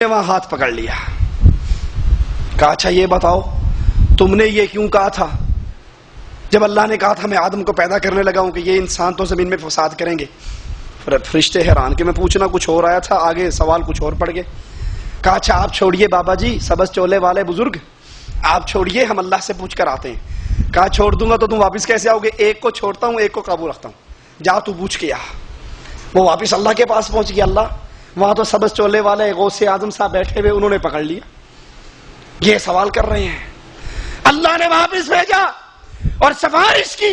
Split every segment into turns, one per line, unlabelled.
وہاں ہاتھ پکڑ لیا، کہا اچھا یہ بتاؤ تم نے یہ کیوں کہا تھا جب اللہ نے کہا تھا میں آدم کو پیدا کرنے لگا ہوں کہ یہ انسان تو زمین میں فساد کریں گے؟ فرشتے حیران کہ میں پوچھنا کچھ اور آیا تھا، آگے سوال کچھ اور پڑ گئے۔ کہا اچھا آپ چھوڑیے بابا جی، سبز چولے والے بزرگ آپ چھوڑیے، ہم اللہ سے پوچھ کر آتے ہیں۔ کہا چھوڑ دوں گا تو تم واپس کیسے آؤ گے؟ ایک کو چھوڑتا ہوں ایک کو قابو رکھتا ہوں، جا تو پوچھ کے آ۔ وہ واپس اللہ کے پاس پہنچ گیا۔ اللہ وہاں تو سبز چولے والے غوث اعظم صاحب بیٹھے ہوئے، انہوں نے پکڑ لیا، یہ سوال کر رہے ہیں۔ اللہ نے واپس بھیجا اور سفارش کی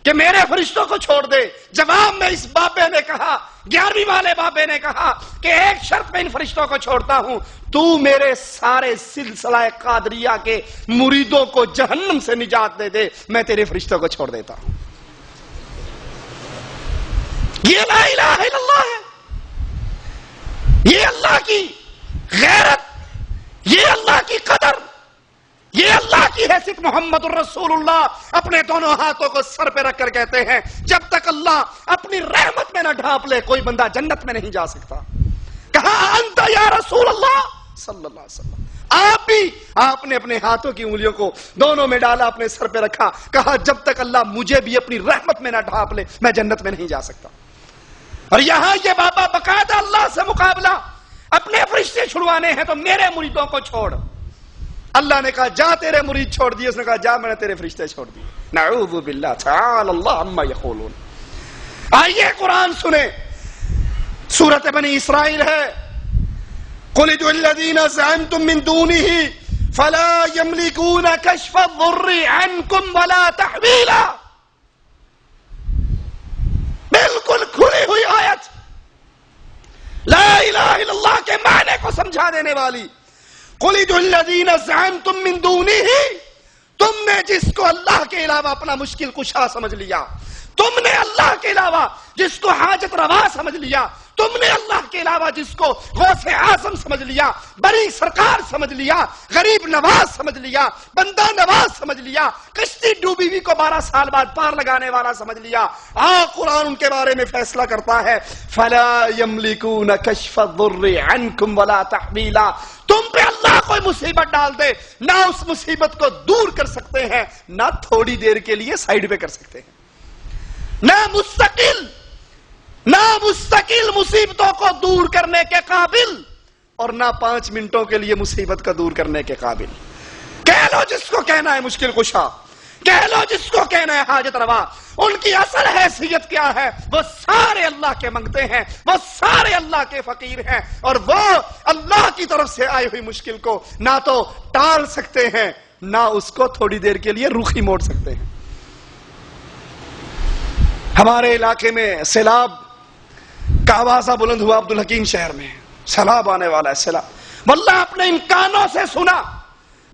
کہ میرے فرشتوں کو چھوڑ دے۔ جواب میں اس بابے نے کہا، 11ویں والے بابے نے کہا کہ ایک شرط میں ان فرشتوں کو چھوڑتا ہوں، تو میرے سارے سلسلہ قادریہ کے مریدوں کو جہنم سے نجات دے دے، میں تیرے فرشتوں کو چھوڑ دیتا ہوں۔ یہ لا الہ الا اللہ ہے، یہ اللہ کی غیرت، یہ اللہ کی قدر، یہ اللہ کی حیثیت۔ محمد الرسول اللہ اپنے دونوں ہاتھوں کو سر پہ رکھ کر کہتے ہیں جب تک اللہ اپنی رحمت میں نہ ڈھانپ لے کوئی بندہ جنت میں نہیں جا سکتا۔ کہا انت یا رسول اللہ صلی اللہ علیہ وسلم، آپ بھی، آپ نے اپنے ہاتھوں کی انگلیوں کو دونوں میں ڈالا، اپنے سر پہ رکھا، کہا جب تک اللہ مجھے بھی اپنی رحمت میں نہ ڈھانپ لے میں جنت میں نہیں جا سکتا۔ اور یہاں یہ بابا باقاعدہ اللہ سے مقابلہ، اپنے فرشتے چھڑوانے ہیں تو میرے مریدوں کو چھوڑ۔ اللہ نے کہا جا تیرے مرید چھوڑ دیے، اس نے کہا جا میں نے تیرے فرشتے چھوڑ دیے۔ نعوذ باللہ تعالی اللہ عما یقولون۔ آئیے قرآن سنیں، سورۃ بنی اسرائیل ہے، قل ادعوا الذین زعمتم من دونہ فلا یملکون کشف الضر عنکم ولا تحویلا۔ بالکل کھلی ہوئی آیت، لا الہ الا اللہ کے معنی کو سمجھا دینے والی۔ قل ادعوا الذین زعمتم من دونہ، تم نے جس کو اللہ کے علاوہ اپنا مشکل کشا سمجھ لیا، تم نے اللہ کے علاوہ جس کو حاجت روا سمجھ لیا، تم نے اللہ کے علاوہ جس کو غوث اعظم سمجھ لیا، بڑی سرکار سمجھ لیا، غریب نواز سمجھ لیا، بندہ نواز سمجھ لیا، کشتی ڈوبی ہوئی کو 12 سال بعد پار لگانے والا سمجھ لیا۔ قرآن ان کے بارے میں فیصلہ کرتا ہے فلا یملکون کشف الضر عنکم ولا تحویلا۔ تم پہ اللہ کوئی مصیبت ڈال دے، نہ اس مصیبت کو دور کر سکتے ہیں، نہ تھوڑی دیر کے لیے سائیڈ پہ کر سکتے ہیں، نہ مستقل مصیبتوں کو دور کرنے کے قابل، اور نہ 5 منٹوں کے لیے مصیبت کو دور کرنے کے قابل۔ کہہ لو جس کو کہنا ہے مشکل کشا، کہہ لو جس کو کہنا ہے حاجت روا، ان کی اصل حیثیت کیا ہے؟ وہ سارے اللہ کے منگتے ہیں، وہ سارے اللہ کے فقیر ہیں، اور وہ اللہ کی طرف سے آئی ہوئی مشکل کو نہ تو ٹال سکتے ہیں، نہ اس کو تھوڑی دیر کے لیے رخ ہی موڑ سکتے ہیں۔ ہمارے علاقے میں سیلاب کا آوازہ بلند ہوا، عبدالحکیم شہر میں سیلاب آنے والا ہے، سیلاب۔ واللہ اپنے ان کانوں سے سنا،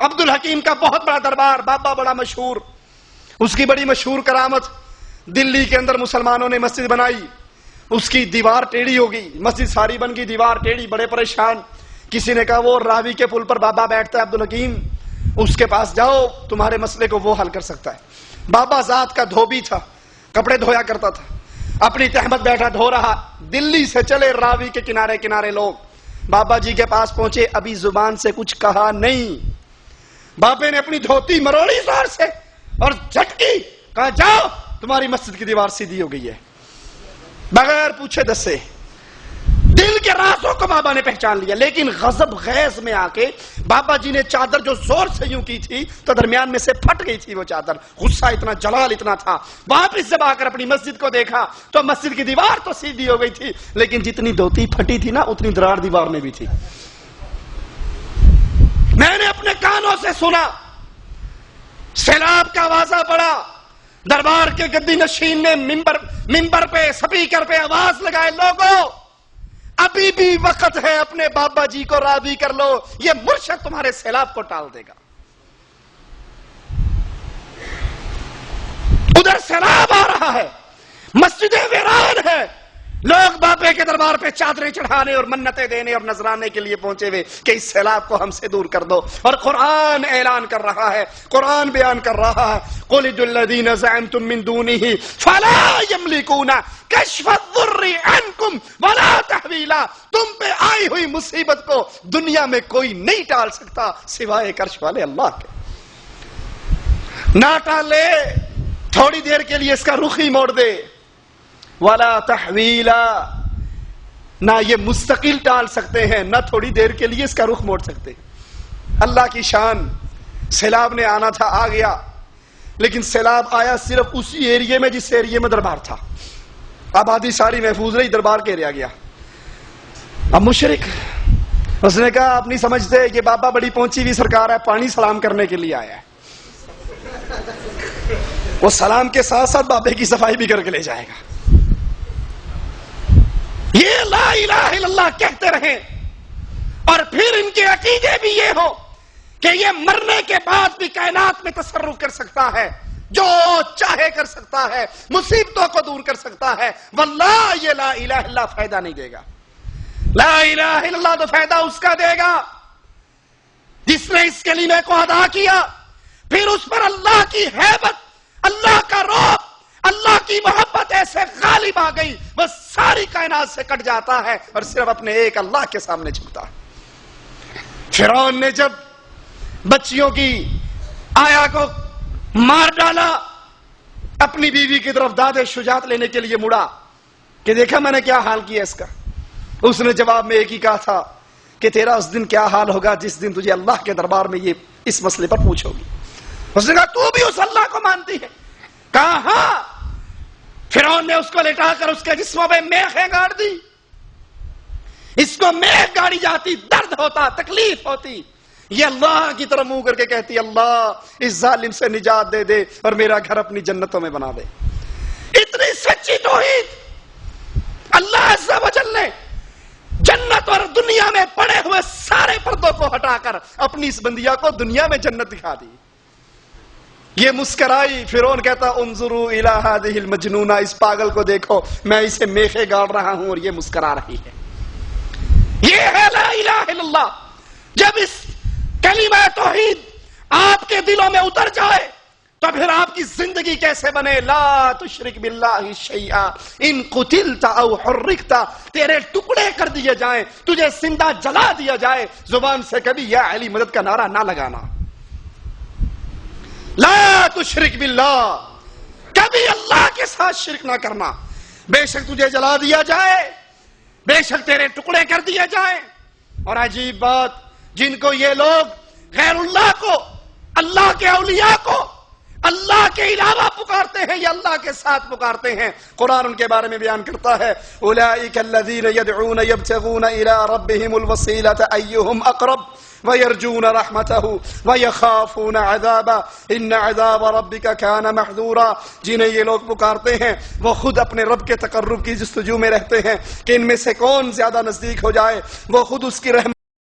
عبدالحکیم کا بہت بڑا دربار، بابا بڑا مشہور، اس کی بڑی مشہور کرامت، دلی کے اندر مسلمانوں نے مسجد بنائی، اس کی دیوار ٹیڑھی ہو گئی، مسجد ساری بن گئی، دیوار ٹیڑھی، بڑے پریشان۔ کسی نے کہا وہ راوی کے پل پر بابا بیٹھتا ہے عبدالحکیم، اس کے پاس جاؤ، تمہارے مسئلے کو وہ حل کر سکتا ہے۔ بابا ذات کا دھوبی تھا، کپڑے دھویا کرتا تھا، اپنی تہمت بیٹھا دھو رہا، دلی سے چلے راوی کے کنارے کنارے لوگ، بابا جی کے پاس پہنچے، ابھی زبان سے کچھ کہا نہیں، بابے نے اپنی دھوتی مروڑی زور سے اور جھٹکی، کہا جاؤ تمہاری مسجد کی دیوار سیدھی ہو گئی ہے، بغیر پوچھے دسے۔ دل کے رازوں کو بابا نے پہچان لیا، لیکن غضب غیظ میں آ کے بابا جی نے چادر جو زور سے یوں کی تھی تو درمیان میں سے پھٹ گئی تھی وہ چادر، غصہ اتنا، جلال اتنا تھا۔ واپس جب آ کر اپنی مسجد کو دیکھا تو مسجد کی دیوار تو سیدھی ہو گئی تھی، لیکن جتنی دھوتی پھٹی تھی نا اتنی درار دیوار میں بھی تھی۔ میں نے اپنے کانوں سے سنا، سیلاب کا آوازہ پڑا، دربار کے گدی نشین نے ممبر پہ سپیکر پہ آواز لگائے، لوگوں ابھی بھی وقت ہے، اپنے بابا جی کو راضی کر لو، یہ مرشد تمہارے سیلاب کو ٹال دے گا۔ ادھر سیلاب آ رہا ہے، مسجدیں ویران ہے، لوگ بابے کے دربار پہ چادریں چڑھانے اور منتیں دینے اور نذرانے کے لیے پہنچے ہوئے کہ اس سیلاب کو ہم سے دور کر دو، اور قرآن اعلان کر رہا ہے، قرآن بیان کر رہا ہے، قُلِ ادْعُوا الَّذِينَ زَعَمْتُم مِّن دُونِهِ فَلَا يَمْلِكُونَ كَشْفَ الضُّرِّ عَنكُمْ وَلَا تَحْوِيلًا، تم پہ آئی ہوئی مصیبت کو دنیا میں کوئی نہیں ٹال سکتا سوائے عرش والے اللہ کے۔ نہ ٹالے، تھوڑی دیر کے لیے اس کا رخ ہی موڑ دے، وَلَا تَحْوِيلًا، نہ یہ مستقل ٹال سکتے ہیں، نہ تھوڑی دیر کے لیے اس کا رخ موڑ سکتے ہیں۔ اللہ کی شان، سیلاب نے آنا تھا، آ گیا، لیکن سیلاب آیا صرف اسی ایریے میں جس ایریے میں دربار تھا، آبادی ساری محفوظ رہی، دربار گھیرا گیا۔ اب مشرک اس نے کہا آپ نہیں سمجھتے، یہ بابا بڑی پہنچی ہوئی سرکار ہے، پانی سلام کرنے کے لیے آیا ہے، وہ سلام کے ساتھ ساتھ بابے کی صفائی بھی کر کے لے جائے گا۔ یہ لا الہ الا اللہ کہتے رہیں، اور پھر ان کے عقیدے بھی یہ ہو کہ یہ مرنے کے بعد بھی کائنات میں تصرف کر سکتا ہے، جو چاہے کر سکتا ہے، مصیبتوں کو دور کر سکتا ہے۔ واللہ یہ لا الہ الا اللہ فائدہ نہیں دے گا۔ لا الہ الا اللہ تو فائدہ اس کا دے گا جس نے اس کلمے کو ادا کیا، پھر اس پر اللہ کی ہیبت، اللہ کا رعب، اللہ کی محبت ایسے غالب آ گئی، وہ ساری کائنات سے کٹ جاتا ہے اور صرف اپنے ایک اللہ کے سامنے جھکتا ہے۔ فرعون نے جب بچیوں کی آیا کو مار ڈالا، اپنی بیوی کی طرف داد شجاعت لینے کے لیے مڑا کہ دیکھا میں نے کیا حال کیا اس کا۔ اس نے جواب میں ایک ہی کہا تھا کہ تیرا اس دن کیا حال ہوگا جس دن تجھے اللہ کے دربار میں یہ اس مسئلے پر پوچھو گی۔ اس نے کہا تو بھی اس اللہ کو مانتی ہے؟ کہا ہاں۔ فرعون نے اس کو لٹا کر اس کے جسموں میں میخیں گاڑ دی، اس کو میخ گاڑی جاتی، درد ہوتا، تکلیف ہوتی، یہ اللہ کی طرف منہ کر کے کہتی اللہ اس ظالم سے نجات دے دے اور میرا گھر اپنی جنتوں میں بنا دے۔ اتنی سچی توحید اللہ عز و جل نے جنت اور دنیا میں پڑے ہوئے سارے پردوں کو ہٹا کر اپنی اس بندیا کو دنیا میں جنت دکھا دی۔ یہ مسکرائی، فرعون کہتا انظروا الی ہذہ المجنونہ، اس پاگل کو دیکھو، میں اسے میخے گاڑ رہا ہوں اور یہ مسکرا رہی ہے۔ یہ ہے لا الہ الا اللہ۔ جب اس کلمہ توحید آپ کے دلوں میں اتر جائے تو پھر آپ کی زندگی کیسے بنے؟ لا تشرک باللہ شیئا ان قتلت او حرکت، تیرے ٹکڑے کر دیے جائیں، تجھے زندہ جلا دیا جائے، زبان سے کبھی یا علی مدد کا نعرہ نہ لگانا۔ لا تشرک باللہ، کبھی اللہ کے ساتھ شرک نہ کرنا، بے شک تجھے جلا دیا جائے، بے شک تیرے ٹکڑے کر دیے جائیں۔ اور عجیب بات، جن کو یہ لوگ غیر اللہ کو، اللہ کے اولیاء کو اللہ کے علاوہ پکارتے ہیں یا اللہ کے ساتھ پکارتے ہیں، قرآن ان کے بارے میں بیان کرتا ہے اولئک الذین یدعون یبتغون الی ربہم الوسیلۃ ایہم اقرب وَيَرْجُونَ رَحْمَتَهُ وَيَخَافُونَ عَذَابَهُ إِنَّ عَذَابَ رَبِّكَ كَانَ مَحْذُورًا۔ جنہیں یہ لوگ پکارتے ہیں وہ خود اپنے رب کے تقرب کی جستجو میں رہتے ہیں کہ ان میں سے کون زیادہ نزدیک ہو جائے، وہ خود اس کی رحمت